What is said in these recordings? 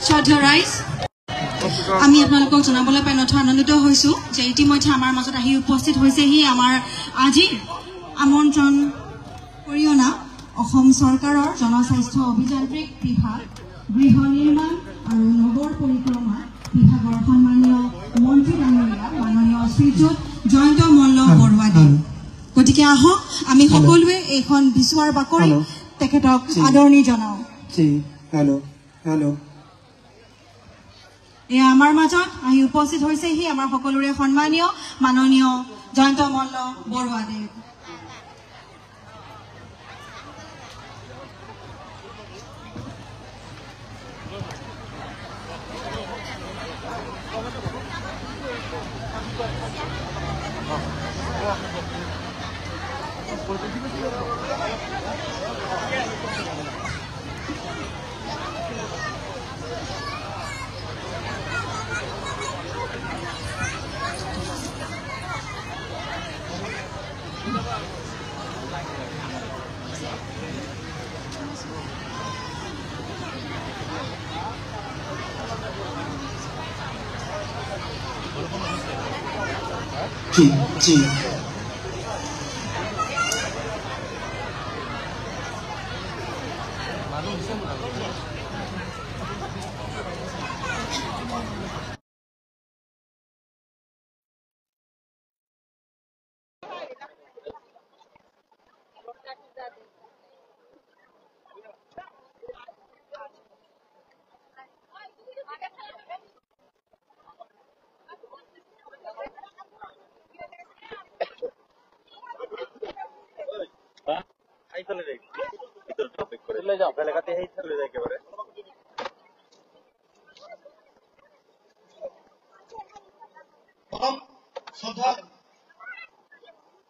শ্ৰদ্ধা ৰাইজ, আমি আপোনালোকক জনাবলৈ পাই নথৈ আনন্দিত হৈছোঁ যে ইতিমধ্যে আমাৰ মাজত আহি উপস্থিত হৈছেহি আমাৰ আজিৰ আমন্ত্ৰণ কৰি অনা অসম চৰকাৰৰ জনস্বাস্থ্য অভিযান্ত্ৰিক বিভাগ, গৃহ নিৰ্মাণ আৰু নগৰ পৰিক্ৰমা বিভাগৰ সন্মানীয় মন্ত্ৰী ডাঙৰীয়া মাননীয় শ্ৰীযুত জয়ন্ত মল্ল বৰুৱাদেৱ। গতিকে আহক আমি সকলোৱে এইখন বিচুৱাৰ বাকৰি তেখেতক আদৰণি জনাওঁ। এয়া আমাৰ মাজত আহি উপস্থিত হৈছেহি আমাৰ সকলোৰে সন্মানীয় মাননীয় জয়ন্ত মল্ল বৰুৱাদেৱ। जी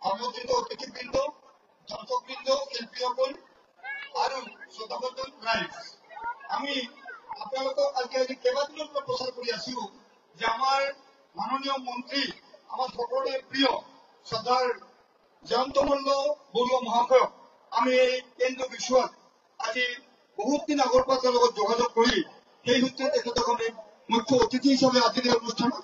আমন্ত্ৰিত অতিথিবৃন্দ, দৰ্শকবৃন্দ, শিল্পীসকল আৰু শ্ৰোতাবন্ধু ৰাইজ, আমি আপোনালোকক আজি কেইবাদিনৰ পৰা প্ৰচাৰ কৰি আছো যে আমাৰ মাননীয় মন্ত্ৰী, আমাৰ সকলোৰে প্ৰিয় শ্ৰদ্ধাৰ জয়ন্ত মল্ল বৰুৱা মহাশয়ক আমি এই কেন্দ্ৰীয় বিশ্বত আজি বহুত দিন আগৰ পৰা তেওঁৰ লগত যোগাযোগ কৰি সেই সূত্ৰে তেখেতক আমি মুখ্য অতিথি হিচাপে আজিৰ এই অনুষ্ঠানত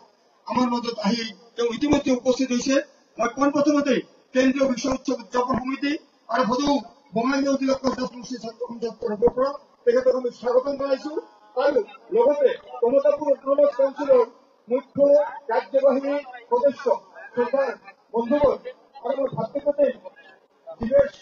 আমাৰ মাজত আহি তেওঁ ইতিমধ্যে উপস্থিত হৈছে। মই পোনপ্ৰথমতে কেন্দ্ৰীয় বিশ্ব উৎসৱ উদযাপন সমিতি আৰু ভদৌ বঙাইগাঁও জিলা পঞ্চায়ত সমষ্টি ছাত্ৰ সন্থাৰ তৰফৰ পৰা তেখেতক আমি স্বাগতম জনাইছো আৰু লগতে কমতাপুৰ অট'নমাছ কাউন্সিলৰ মুখ্য কাৰ্যবাহী সদস্য শ্ৰদ্ধাৰ বন্ধুবৰ্গ আৰু মোৰ ভাতৃপতি দিৱেশ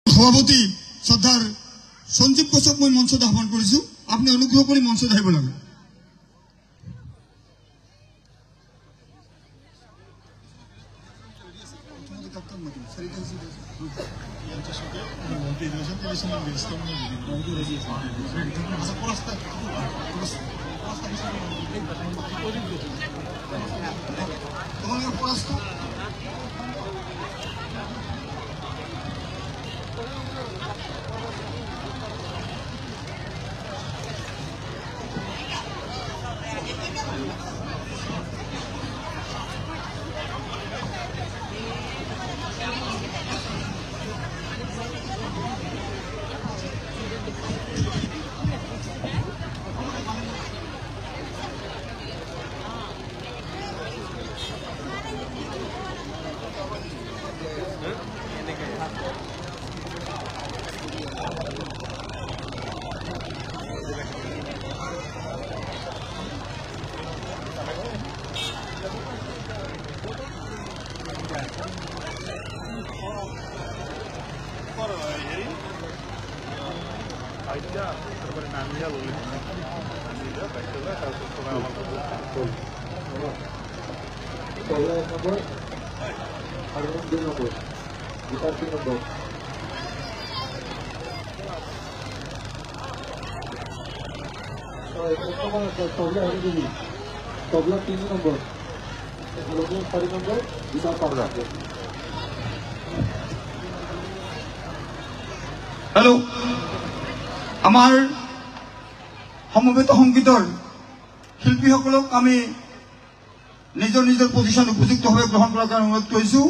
সভাপতি শ্ৰদ্ধাৰ সঞ্জীৱ কোচক মই মঞ্চত আহ্বান কৰিছো। আপুনি অনুগ্ৰহ কৰি মঞ্চত আহিব লাগে। তবলা 3 নম্বৰ, 4 নম্বৰ বিশাল পাবনা। হেল্ল', আমাৰ সমবেত সংগীতৰ শিল্পীসকলক আমি নিজৰ নিজৰ পজিশ্যন উপযুক্তভাৱে গ্ৰহণ কৰাৰ কাৰণে অনুৰোধ কৰিছোঁ।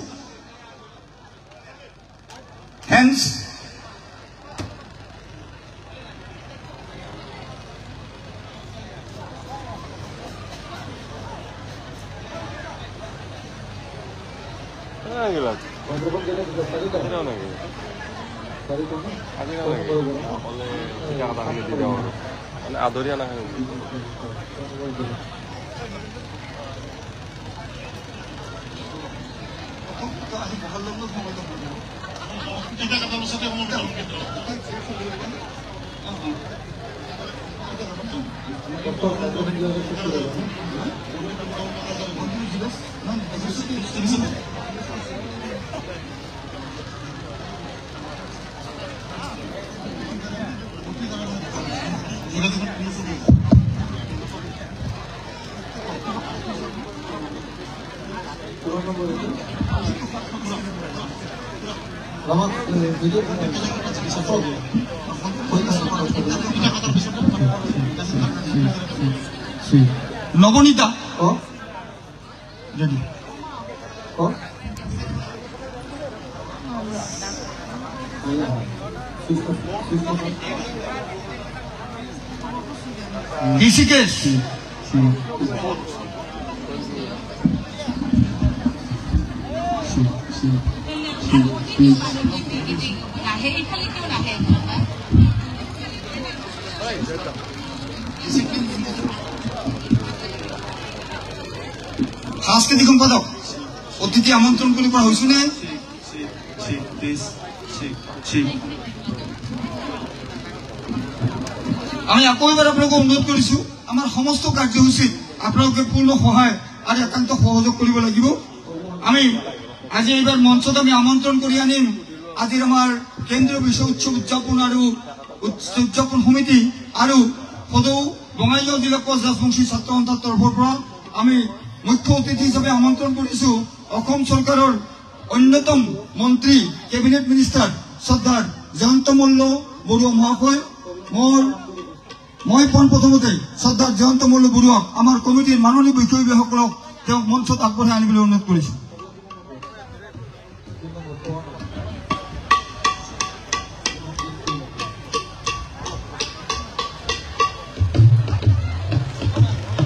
হেন্স আদৰিয়া না নবনীতা ৰেডি ঋষিকেশ সাংস্কৃতিক সম্পাদক অতিথি আমন্ত্ৰণ কৰে কৰা হয়েছে না আমি আকৌ এবাৰ আপোনালোকক অনুৰোধ কৰিছো আমাৰ সমস্ত কাৰ্যসূচীত আপোনালোকে পূৰ্ণ সহায় আৰু একান্ত সহযোগ কৰিব লাগিব। আমি আজি এইবাৰ মঞ্চত আমি আমন্ত্ৰণ কৰি আনিম আজিৰ আমাৰ কেন্দ্ৰীয় বিশ্ব উৎসৱ উদযাপন আৰু উদযাপন সমিতি আৰু সদৌ বঙাইগাঁও জিলা কোচ ৰাজবংশী ছাত্ৰ সন্থাৰ তৰফৰ পৰা আমি মুখ্য অতিথি হিচাপে আমন্ত্ৰণ কৰিছো অসম চৰকাৰৰ অন্যতম মন্ত্ৰী কেবিনেট মিনিষ্টাৰ শ্ৰদ্ধাৰ জয়ন্ত মল্ল বৰুৱা মহাশয়। মই পোনপ্ৰথমতে শ্ৰদ্ধাৰ জয়ন্ত মল্ল বৰুৱাক আমাৰ কমিটিৰ মাননীয় বিষয়ববীয়াসকলক তেওঁক মঞ্চত আগবঢ়াই আনিবলৈ অনুৰোধ কৰিছো।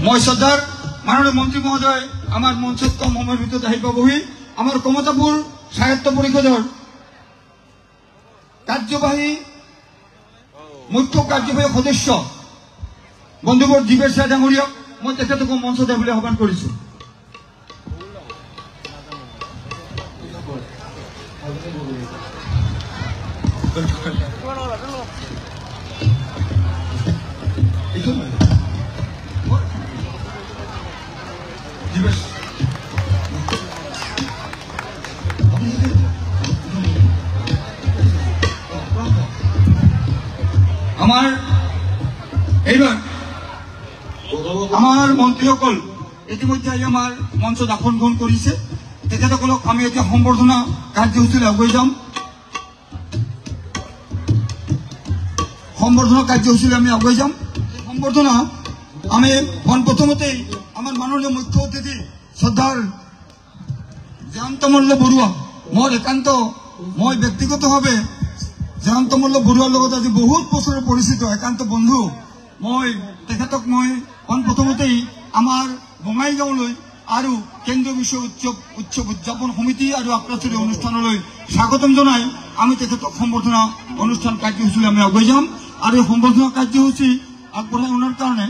মই শ্ৰদ্ধাৰ মাননীয় মন্ত্ৰী মহোদয় আমাৰ মঞ্চত কম সময়ৰ ভিতৰত আহি পাবহি। আমাৰ কমতাপুৰ সাহিত্য পৰিষদৰ মুখ্য কাৰ্যবাহী সদস্য বন্ধুবৰ জীৱেশ ৰায় ডাঙৰীয়াক মই তেখেতক মঞ্চত আহিবলৈ আহ্বান কৰিছো। আমাৰ মন্ত্ৰীসকল ইতিমধ্যে আহি আমাৰ মঞ্চত আসন গ্ৰহণ কৰিছে। তেখেতসকলক আমি এতিয়া সম্বৰ্ধনা কাৰ্যসূচীলৈ আগুৱাই যাম। সম্বৰ্ধনা আমি পোনপ্ৰথমতেই আমাৰ মাননীয় মুখ্য অতিথি শ্ৰদ্ধাৰ জয়ন্ত মল্ল বৰুৱা মই ব্যক্তিগতভাৱে জয়ন্ত মল্ল বৰুৱাৰ লগত আজি বহুত বছৰৰ পৰিচিত একান্ত বন্ধু। মই তেখেতক পোনপ্ৰথমতেই আমাৰ বঙাইগাঁওলৈ আৰু কেন্দ্ৰীয় বিশ্ব উৎসৱ উদযাপন সমিতি আৰু আক্ৰাচৰী অনুষ্ঠানলৈ স্বাগতম জনাই আমি তেখেতক সম্বৰ্ধনা অনুষ্ঠান কাৰ্যসূচীলৈ আমি আগুৱাই যাম। আৰু এই সম্বৰ্ধনা কাৰ্যসূচী আগবঢ়াই অনাৰ কাৰণে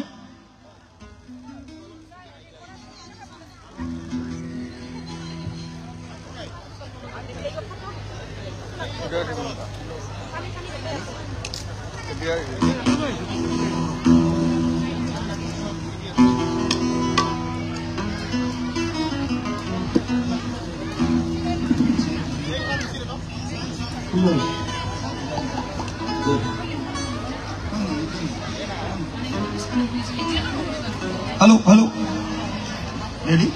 Hello. Ready?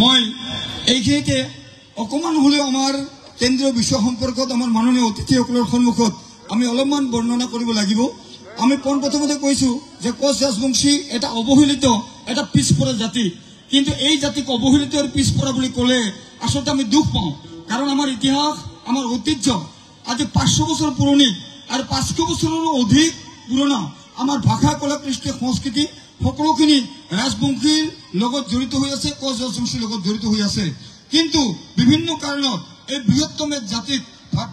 মই এইখিনিতে অকণমান হ'লেও আমাৰ কেন্দ্ৰীয় বিষয় সম্পৰ্কত আমাৰ মাননীয় অতিথিসকলৰ সন্মুখত আমি অলপমান বৰ্ণনা কৰিব লাগিব। আমি পোনপ্ৰথমতে কৈছোঁ যে কোচ ৰাজবংশী এটা অৱহেলিত এটা পিছপৰা জাতি, কিন্তু এই জাতিক অৱহেলিত আৰু পিছপৰা বুলি ক'লে আচলতে আমি দুখ পাওঁ। কাৰণ আমাৰ ইতিহাস, আমাৰ ঐতিহ্য আজি 500 বছৰ পুৰণি আৰু 500 বছৰৰো অধিক পুৰণা আমাৰ ভাষা, কলা, কৃষ্টি, সংস্কৃতি সকলোখিনি ৰাজবংশীৰ লগত জড়িত হৈ আছে, কোচ ৰাজবংশীৰ লগত জড়িত হৈ আছে। কিন্তু বিভিন্ন কাৰণত এই বৃহত্তম জাতিক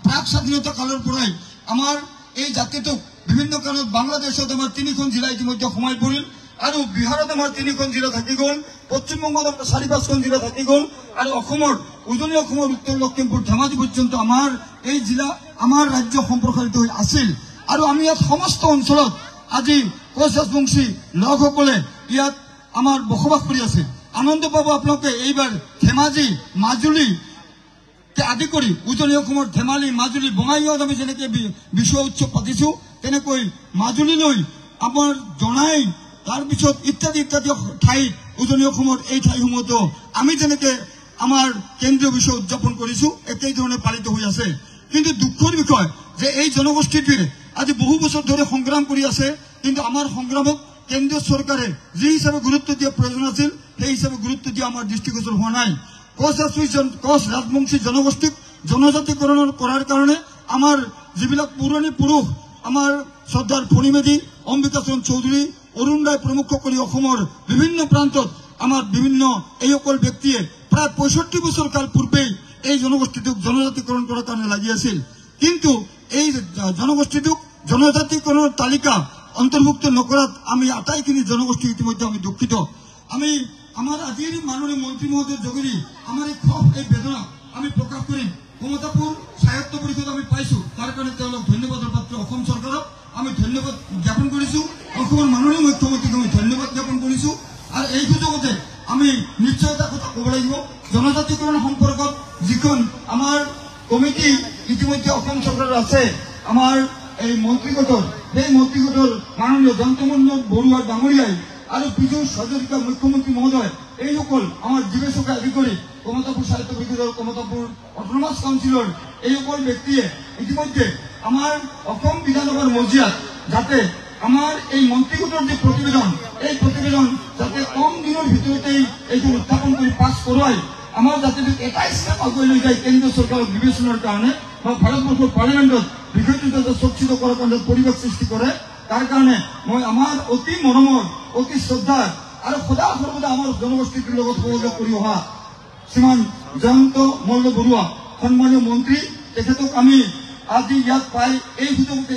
প্ৰাক স্বাধীনতা কালৰ পৰাই আমাৰ এই জাতিটোক বিভিন্ন কাৰণত বাংলাদেশত আমাৰ 3খন জিলা ইতিমধ্যে সোমাই পৰিল আৰু বিহাৰত আমাৰ 3খন জিলা থাকি গ'ল, পশ্চিমবংগত আমাৰ 4-5খন জিলা থাকি গ'ল আৰু অসমৰ উজনি অসমৰ উত্তৰ লখিমপুৰ ধেমাজি পৰ্যন্ত আমাৰ এই জিলা আমাৰ ৰাজ্য সম্প্ৰসাৰিত হৈ আছিল। আৰু আমি ইয়াত সমস্ত অঞ্চলত আজি কোচ ৰাজবংশী লোকসকলে ইয়াত আমাৰ বসবাস কৰি আছে। আনন্দ পাব আপোনালোকে এইবাৰ ধেমাজি, মাজুলী আদি কৰি উজনি অসমৰ ধেমালি, মাজুলী, বঙাইগাঁৱত আমি যেনেকৈ বিশু উৎসৱ পাতিছোঁ তেনেকৈ মাজুলীলৈ আমাৰ জনাই তাৰপিছত ইত্যাদি ইত্যাদি ঠাইত উজনি অসমৰ এই ঠাইসমূহতো আমি যেনেকৈ আমাৰ কেন্দ্ৰীয় বিশু উদযাপন কৰিছোঁ একেধৰণে পালিত হৈ আছে। কিন্তু দুখৰ বিষয় যে এই জনগোষ্ঠীটোৱে আজি বহু বছৰ ধৰি সংগ্ৰাম কৰি আছে, কিন্তু আমাৰ সংগ্ৰামক কেন্দ্ৰীয় চৰকাৰে যি হিচাপে গুৰুত্ব দিয়া প্ৰয়োজন আছিল সেই হিচাপে গুৰুত্ব দিয়া আমাৰ দৃষ্টিগোচৰ হোৱা নাই। কোচ ৰাজবংশী জনগোষ্ঠীক জনজাতিকৰণ কৰাৰ কাৰণে আমাৰ যিবিলাক পুৰণি পুৰুষ আমাৰ চৰ্দাৰ ফণীমেধি, অম্বিকাচৰণ চৌধুৰী, অৰুণ ৰায় প্ৰমুখ কৰি অসমৰ বিভিন্ন প্ৰান্তত আমাৰ বিভিন্ন এইসকল ব্যক্তিয়ে প্ৰায় 65 বছৰ কাল পূৰ্বেই এই জনগোষ্ঠীটোক জনজাতিকৰণ কৰাৰ কাৰণে লাগি আছিল। কিন্তু এই জনগোষ্ঠীটোক জনজাতিকৰণৰ তালিকা অন্তৰ্ভুক্ত নকৰাত আমি আটাইখিনি জনগোষ্ঠী ইতিমধ্যে আমি দুঃখিত। আমি আমাৰ আজিৰ মাননীয় মন্ত্ৰী মহোদয়ৰ যোগেদি আমাৰ এই ক্ষোভ, এই বেদনা আমি প্ৰকাশ কৰিম। কমতাপুৰ সাহিত্য পৰিষদ আমি পাইছোঁ, তাৰ কাৰণে তেওঁলোক ধন্যবাদৰ পাত্ৰ। অসম চৰকাৰক আমি ধন্যবাদ জ্ঞাপন কৰিছোঁ, অসমৰ মাননীয় মুখ্যমন্ত্ৰীক আমি ধন্যবাদ জ্ঞাপন কৰিছোঁ। আৰু এই সুযোগতে আমি নিশ্চয় এটা কথা ক'ব লাগিব, জনজাতিকৰণ সম্পৰ্কত যিখন আমাৰ কমিটি ইতিমধ্যে অসম চৰকাৰৰ আছে, আমাৰ এই মন্ত্ৰীগোটৰ, সেই মন্ত্ৰীগোটৰ মাননীয় জয়ন্তমোহন বৰুৱা ডাঙৰীয়াই আৰু পীযুষ হাজৰিকা মুখ্যমন্ত্ৰী মহোদয় এইসকল আমাৰ জীৱেশকে আদি কৰি কমতাপুৰ সাহিত্য পৰিষদৰ, কমতাপুৰ অট'নমাছ কাউন্সিলৰ এইসকল ব্যক্তিয়ে ইতিমধ্যে আমাৰ অসম বিধানসভাৰ মজিয়াত যাতে আমাৰ এই মন্ত্ৰীগোটৰ যি প্ৰতিবেদন, এই প্ৰতিবেদন যাতে কম দিনৰ ভিতৰতেই এইটো উত্থাপন কৰি পাছ কৰোৱাই আমাৰ যাতে এটা ষ্টেপ আগুৱাই লৈ যায় কেন্দ্ৰীয় চৰকাৰক বিবেচনাৰ কাৰণে বা ভাৰতবৰ্ষৰ পাৰ্লিয়ামেণ্টত বিষয়টো যাতে চৰ্চিত কৰাৰ কাৰণে পৰিৱেশ সৃষ্টি কৰে, তাৰ কাৰণে মই আমাৰ অতি মৰমৰ, অতি শ্ৰদ্ধাৰ আৰু সদা সৰ্বদা আমাৰ জনগোষ্ঠীটোৰ লগত সহযোগ কৰি অহা শ্ৰীমান জয়ন্ত মল্ল বৰুৱা সন্মানীয় মন্ত্ৰী, তেখেতক আমি আজি ইয়াত পাই এই সুযোগতে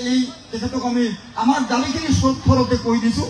তেখেতক আমি আমাৰ দাবীখিনি স্বৰতে কৈ দিছোঁ